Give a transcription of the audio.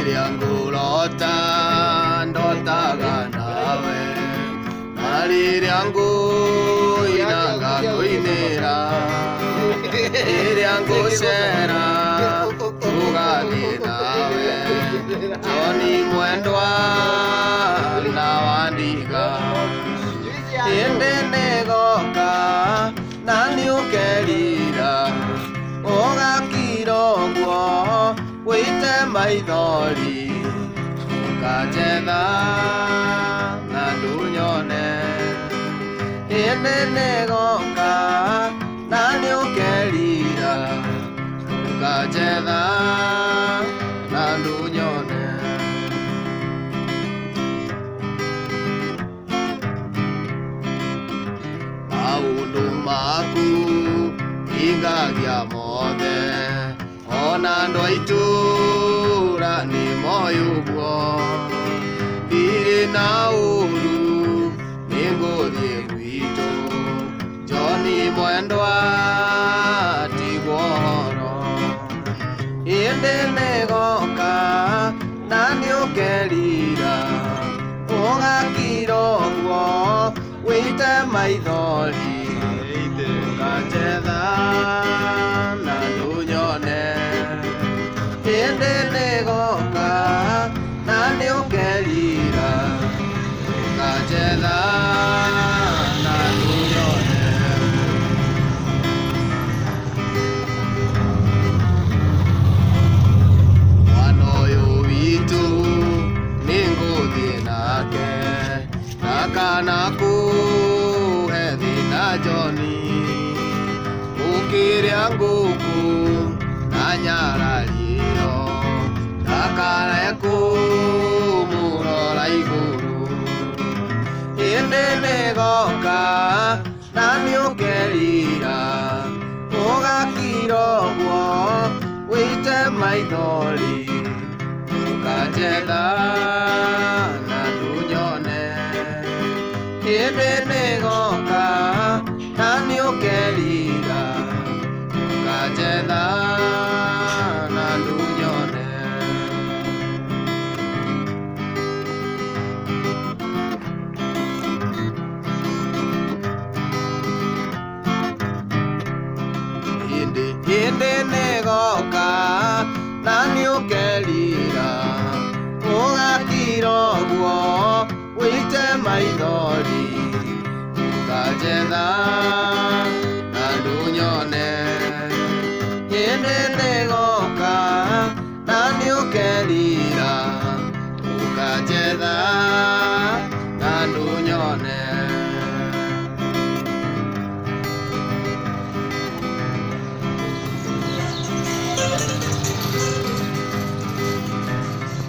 Naliriangulota ndotaga nawe Naliriangu inaga kuinira Naliriangucera tugathie nawe Joni mwendwa na wandiga Indi nigoka na niukerira Ugakira ũguo wĩite maithori Ũkanjetha na ndũnyone Hĩndĩ nĩĩgoka na nĩũkerira Ũkanjetha na ndũnyone Maũndũ maku hingagia mothe Ona andũ a itũũra nĩmoĩ ũguo Ndirĩ na ũũru nĩngũthiĩ gwitũ Joni mwendwa tigwo ũhoro Hĩndĩ nĩĩgoka na nĩũkerira Ũgakira ũguo wĩite maithori Ũkanjetha na ndũnyone Hĩndĩ nĩĩgoka na nĩũkerira Ũkanjetha na ndũnyone Mwana ũyũ witũ nĩngũthiĩ nake Na kana kũhe thĩna Joni Ũkĩrĩa ngũkũ na nyararĩo Ndakanae kũmũrora igũrũ Hĩndĩ nĩĩgoka na nĩũkerira Ũgakira ũguo wĩite maithori Ũkanjetha na ndũnyone Hĩndĩ nĩĩgoka na nĩũkerira Ũkanjetha na ndũnyone Hĩndĩ nĩĩgoka na nĩũkerira Ũgakira ũguo wĩite maithori